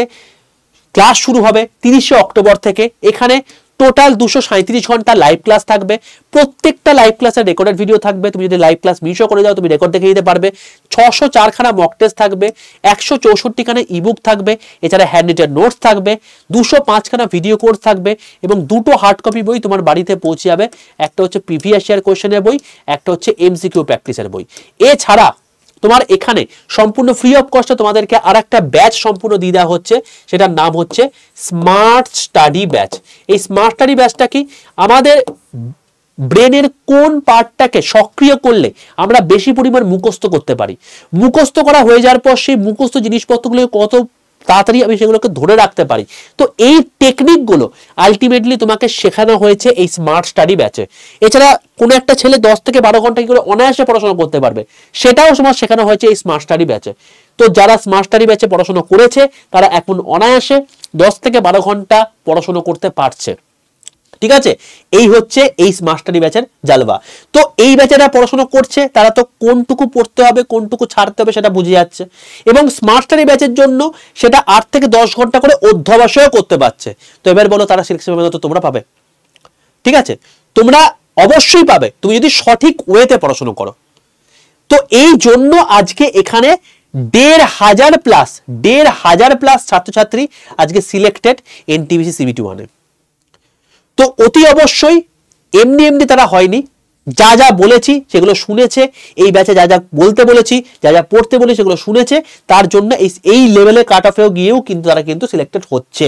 Speaker 1: ক্লাস শুরু হবে 30শে অক্টোবর থেকে। এখানে টোটাল 237 ঘন্টা লাইভ ক্লাস থাকবে, প্রত্যেকটা লাইভ ক্লাসের রেকর্ডেড ভিডিও থাকবে। তুমি যদি লাইভ ক্লাস মিসও করে যাও তুমি রেকর্ড দেখে নিতে পারবে। 604 খানা মক টেস্ট থাকবে, 164 খানা ইবুক থাকবে, এছাড়া হ্যান্ড রিটেন নোটস থাকবে, 205 খানা ভিডিও কোর্স থাকবে এবং দুটো হার্ড কপি বই তোমার বাড়িতে পৌঁছে যাবে। একটা হচ্ছে প্রিভিয়াস ইয়ার কোশ্চেনের বই, একটা হচ্ছে এমসিকিউ প্র্যাকটিসের বই। এছাড়া তোমার এখানে সম্পূর্ণ ফ্রি অফ কস্টে তোমাদেরকে আর একটা ব্যাচ সম্পূর্ণ দিয়ে দেওয়া হচ্ছে, সেটার নাম হচ্ছে স্মার্ট স্টাডি ব্যাচ। এই স্মার্ট স্টাডি ব্যাচটা কি, আমাদের ব্রেনের কোন পার্টটাকে সক্রিয় করলে আমরা বেশি পরিমাণ মুখস্থ করতে পারি, মুখস্থ করা হয়ে যাওয়ার পর সেই মুখস্থ জিনিসপত্রগুলো কত তাড়াতাড়ি আমি সেগুলোকে ধরে রাখতে পারি। তো এই টেকনিকগুলো আলটিমেটলি তোমাকে শেখানো হয়েছে এই স্মার্ট স্টাডি ব্যাচে। এছাড়া কোনো একটা ছেলে 10 থেকে 12 ঘন্টা কি করে অনায়াসে পড়াশোনা করতে পারবে সেটাও তোমার শেখানো হয়েছে এই স্মার্ট স্টাডি ব্যাচে। তো যারা স্মার্ট স্টাডি ব্যাচে পড়াশোনা করেছে তারা এখন অনায়াসে 10 থেকে 12 ঘন্টা পড়াশোনা করতে পারছে। ঠিক আছে, এই হচ্ছে এই স্মার্ট স্টাডি ব্যাচের জালবা। তো এই ব্যাচে যারা পড়াশোনা করছে তারা তো কোনটুকু পড়তে হবে কোনটুকু ছাড়তে হবে সেটা বুঝে যাচ্ছে, এবং স্মার্ট স্টাডি ব্যাচের জন্য সেটা 8 থেকে 10 ঘন্টা করে অধ্যবসায় করতে পারছে। তো এবার বলো তারা সিলেকশন তো তোমরা পাবে? ঠিক আছে, তোমরা অবশ্যই পাবে তুমি যদি সঠিক ওয়েতে পড়াশোনা করো। তো এই জন্য আজকে এখানে 1,500 প্লাস ছাত্রছাত্রী আজকে সিলেক্টেড এনটিপিসি সিবিটি 1-এ। তো অতি অবশ্যই এমনি তারা হয়নি, যা যা বলেছি সেগুলো শুনেছে, এই ব্যাচে যা যা বলতে বলেছি যা যা পড়তে বলেছি সেগুলো শুনেছে, তার জন্য এই লেভেলে কাট অফেও গিয়েও কিন্তু তারা কিন্তু সিলেক্টেড হচ্ছে।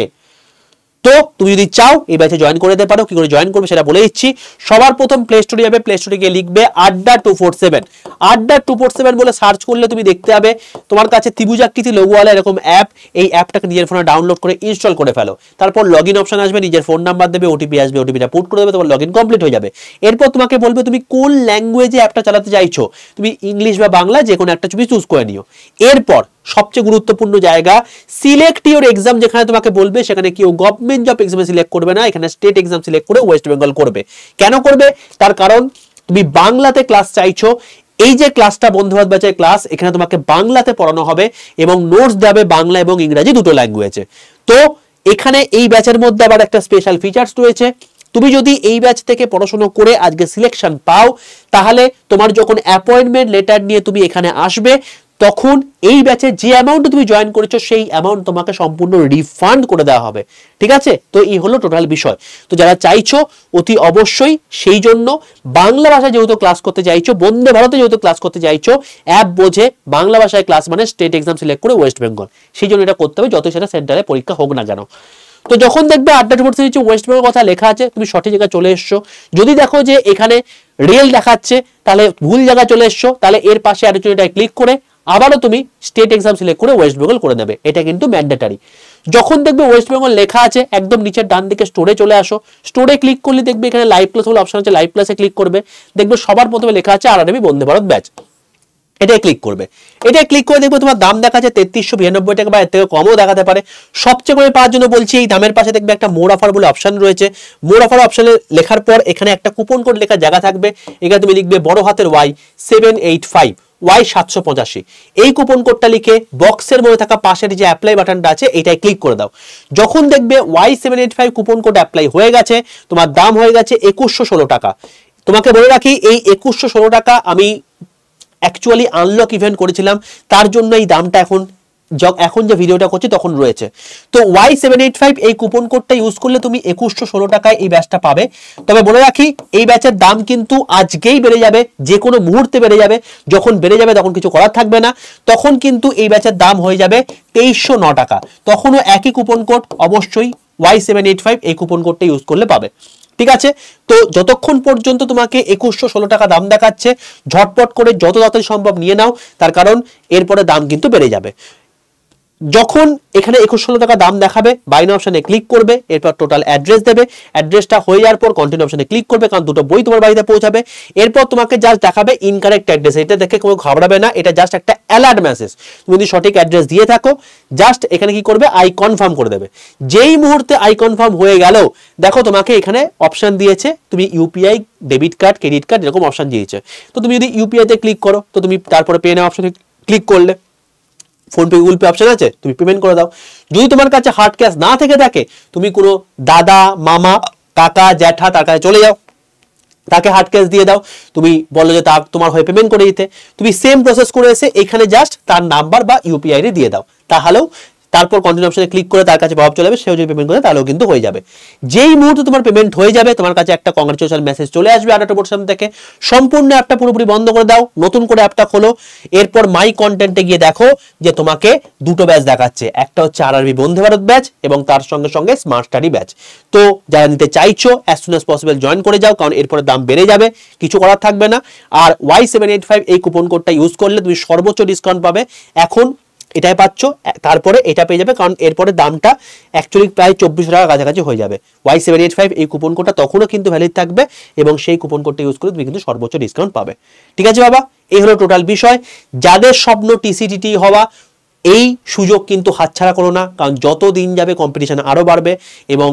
Speaker 1: তো তুমি যদি চাও এই ব্যাচে জয়েন করে দিতে পারো। কি করে জয়েন করবে সেটা বলে দিচ্ছি। সবার প্রথম প্লে স্টোরে যাবে, প্লে স্টোরে গিয়ে লিখবে আড্ডা 247, আড্ডা 247 বলে সার্চ করলে তুমি দেখতে পাবে তোমার কাছে ত্রিভুজাকৃতি লোগোওয়ালা এরকম অ্যাপ। এই অ্যাপটাকে নিজের ফোনে ডাউনলোড করে ইনস্টল করে ফেলো। তারপর লগইন অপশন আসবে, নিজের ফোন নাম্বার দেবে, ওটিপি আসবে, ওটিপিটা পুট করে দেবে, তোমার লগইন কমপ্লিট হয়ে যাবে। এরপর তোমাকে বলবে তুমি কোন ল্যাঙ্গুয়েজে অ্যাপটা চালাতে চাইছো, তুমি ইংলিশ বা বাংলা যে কোনো একটা তুমি চুজ করে নিও। এরপর সবচেয়ে গুরুত্বপূর্ণ জায়গা, সিলেক্ট ইউর এক্সাম, যেখানে তোমাকে বলবে সেখানে কেউ গভর্নমেন্ট জব এক্সামে সিলেক্ট করবে না, এখানে স্টেট এক্সাম সিলেক্ট করে ওয়েস্ট বেঙ্গল করবে। কেন করবে? তার কারণ তুমি বাংলাতে ক্লাস চাইছো, এই যে ক্লাসটা বন্ধু বান্ধব ব্যাচের ক্লাস, এখানে তোমাকে বাংলাতে পড়ানো হবে এবং নোটস দেবে বাংলা এবং ইংরেজি দুটো ল্যাঙ্গুয়েজে। তো এখানে এই ব্যাচের মধ্যে আবার একটা স্পেশাল ফিচার্স রয়েছে। তুমি যদি এই ব্যাচ থেকে পড়াশোনা করে আজকে সিলেকশন পাও, তাহলে তোমার যখন অ্যাপয়েন্টমেন্ট লেটার নিয়ে তুমি এখানে আসবে, তখন এই ব্যাচে যে অ্যামাউন্ট তুমি জয়েন করেছো সেই অ্যামাউন্ট তোমাকে সম্পূর্ণ রিফান্ড করে দেওয়া হবে। ঠিক আছে, তো এই হলো টোটাল বিষয়। তো যারা চাইছো অতি অবশ্যই, সেই জন্য বাংলা ভাষায় যেহেতু ক্লাস করতে চাইছো, বন্দে ভারতে যেহেতু ক্লাস করতে চাইছো, অ্যাপ বোঝে বাংলা ভাষায় ক্লাস মানে স্টেট এক্সাম সিলেক্ট করে ওয়েস্ট বেঙ্গল, সেই জন্য এটা করতে হবে যতই সেটা সেন্টারে পরীক্ষা হোক না কেন। তো যখন দেখবে আড্ডা 247 নিচে ওয়েস্ট বেঙ্গল কথা লেখা আছে, তুমি সঠিক জায়গায় চলে এসছো। যদি দেখো যে এখানে রেল দেখাচ্ছে তাহলে ভুল জায়গায় চলে এসছো, তাহলে এর পাশে অ্যাডিশনালটায় ক্লিক করে আবারও তুমি স্টেট এক্সাম সিলেক্ট করে ওয়েস্ট বেঙ্গল করে দেবে। এটা কিন্তু ম্যান্ডেটারি। যখন দেখবে ওয়েস্ট বেঙ্গল লেখা আছে, একদম নিচের ডান দিকে স্টোরে চলে আসো। স্টোরে ক্লিক করলে দেখবে এখানে লাইভ ক্লাস বলে অপশন আছে, লাইভ ক্লাসে ক্লিক করবে, দেখবে সবার প্রথমে লেখা আছে আরআরবি বন্দে ভারত ব্যাচ, এটাই ক্লিক করবে। এটাই ক্লিক করে দেখবে তোমার দাম দেখাচ্ছে 3392 টাকা, বা এর থেকে কমও দেখাতে পারে। সবচেয়ে করে পাওয়ার জন্য বলছি, এই দামের পাশে দেখবে একটা মোর অফার বলে অপশন রয়েছে। মোর অফার অপশনে লেখার পর এখানে একটা কুপন কোড লেখার জায়গা থাকবে, এখানে তুমি লিখবে বড় হাতের Y785 Y785। এই কুপন কোডটা লিখে বক্সের মধ্যে থাকা পাশের যে অ্যাপ্লাই বাটনটা আছে এটাই ক্লিক করে দাও। যখন দেখবে Y785 কুপন কোড অ্যাপ্লাই হয়ে গেছে, তোমার দাম হয়ে গেছে 2116 টাকা। তোমাকে বলে রাখি, এই 2116 টাকা আমি অ্যাকচুয়ালি আনলক ইভেন্ট করেছিলাম, তার জন্য এই দামটা এখন যে ভিডিওটা করছি তখন রয়েছে। তো Y785 এই কুপন কোডটা ইউজ করলে তুমি 2116 টাকায় এই ব্যাচটা পাবে। তবে বলে রাখি, এই ব্যাচের দাম কিন্তু আজকেই বেড়ে যাবে, যে কোনো মুহূর্তে বেড়ে যাবে। যখন বেড়ে যাবে তখন কিছু করার থাকবে না, তখন কিন্তু এই ব্যাচের দাম হয়ে যাবে 2309 টাকা। তখনও একই কুপন কোড, অবশ্যই Y785 এই কুপন কোডটা ইউজ করলে পাবে। ঠিক আছে, তো যতক্ষণ পর্যন্ত তোমাকে 2116 টাকা দাম দেখাচ্ছে, ঝটপট করে যত তাড়াতাড়ি সম্ভব নিয়ে নাও, তার কারণ এরপরে দাম কিন্তু বেড়ে যাবে। যখন এখানে 2116 টাকা দাম দেখাবে, বাইন অপশনে ক্লিক করবে, এরপর টোটাল অ্যাড্রেস দেবে। অ্যাড্রেসটা হয়ে যাওয়ার পর কন্টিনিউ অপশনে ক্লিক করবে, কারণ দুটো বই তোমার বাড়িতে পৌঁছাবে। এরপর তোমাকে জাস্ট দেখাবে ইনকারেক্ট অ্যাড্রেস। এটা দেখে কোনো ঘাবড়াবে না, এটা জাস্ট একটা অ্যালার্ট মেসেজ। তুমি যদি সঠিক অ্যাড্রেস দিয়ে থাকো, জাস্ট এখানে কি করবে, আই কনফার্ম করে দেবে। যেই মুহূর্তে আই কনফার্ম হয়ে গেল, দেখো তোমাকে এখানে অপশন দিয়েছে, তুমি UPI, debit card, credit card এরকম অপশন দিয়েছে। তো তুমি যদি ইউপিআইতে ক্লিক করো, তো তুমি তারপরে পে নাও অপশনে ক্লিক করলে, ফোনপে গুগল পে অপশন আছে, তুমি পেমেন্ট করে দাও। যদি তোমার কাছে হার্ড ক্যাশ না থেকে থাকে, তুমি কোনো দাদা, মামা কাকা জ্যাঠা তার কাছে চলে যাও, তাকে হার্ড ক্যাশ দিয়ে দাও, তুমি বলো যে তা তোমার হয়ে পেমেন্ট করে দিতে, তুমি সেম প্রসেস করে এসে এখানে জাস্ট তার নাম্বার বা ইউপিআই আইডি দিয়ে দাও, তাহলেও তারপর কন্টিনিউ অপশনে ক্লিক করে তার কাছে প্রভাব চলে যাবে, সেও যদি পেমেন্ট করে তাহলেও কিন্তু হয়ে যাবে। যেই মুহূর্তে তোমার পেমেন্ট হয়ে যাবে তোমার কাছে একটা কংগ্রেচুলেশন মেসেজ চলে আসবে আডাটোবোর্ড থেকে। সম্পূর্ণ অ্যাপটা পুরোপুরি বন্ধ করে দাও, নতুন করে অ্যাপটা খোলো, এরপর মাই কন্টেন্টে গিয়ে দেখো যে তোমাকে দুটো ব্যাচ দেখাচ্ছে, একটা হচ্ছে RRB বন্দে ভারত ব্যাচ এবং তার সঙ্গে সঙ্গে স্মার্ট স্টাডি ব্যাচ। তো যারা নিতে চাইছো as soon as possible join করে যাও, কারণ এরপরে দাম বেড়ে যাবে, কিছু করার থাকবে না। আর Y785 এই কুপন কোডটা ইউজ করলে তুমি সর্বোচ্চ ডিসকাউন্ট পাবে, এখন এটাই পাচ্ছ, তারপরে এটা পেয়ে যাবে, কারণ এরপরে দামটা অ্যাকচুয়ালি প্রায় 2400 টাকা কাছাকাছি হয়ে যাবে। Y785 এই কুপন কোডটা তখনও কিন্তু ভ্যালিড থাকবে এবং সেই কুপন কোডটা ইউজ করে তুমি কিন্তু সর্বোচ্চ ডিসকাউন্ট পাবে। ঠিক আছে বাবা, এই হলো টোটাল বিষয়। যাদের স্বপ্ন TCTT হওয়া, এই সুযোগ কিন্তু হাতছাড়া করো না, কারণ যত দিন যাবে কম্পিটিশন আরো বাড়বে এবং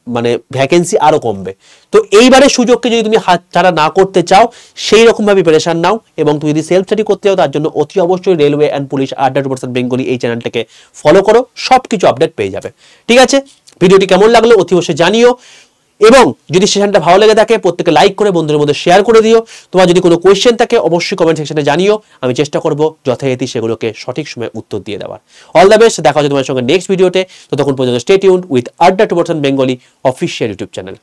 Speaker 1: মানে ভ্যাকেন্সি আরো কমবে। তো এইবারের সুযোগকে যদি তুমি হাতছাড়া না করতে চাও, সেই রকম ভাবে প্রিপারেশন নাও, এবং তুমি যদি সেলফ স্টাডি করতে চাও তার জন্য অতি অবশ্যই রেলওয়ে অ্যান্ড পুলিশ @বেঙ্গলি এই চ্যানেলটাকে ফলো করো, সবকিছু আপডেট পেয়ে যাবে। ঠিক আছে, ভিডিওটি কেমন লাগলো অতি অবশ্যই জানিও, এবং যদি সেশনটা ভালো লেগে থাকে প্রত্যেকে লাইক করে বন্ধুদের মধ্যে শেয়ার করে দিও। তোমার যদি কোনো কোয়েশ্চেন থাকে অবশ্যই কমেন্ট সেকশনে জানিও, আমি চেষ্টা করব যথারীতি সেগুলোকে সঠিক সময়ে উত্তর দিয়ে দেওয়ার। অল দ্য বেস্ট, দেখা হচ্ছে তোমার সঙ্গে নেক্সট ভিডিওতে, ততক্ষণ পর্যন্ত stay tuned with @Bengali official YouTube channel.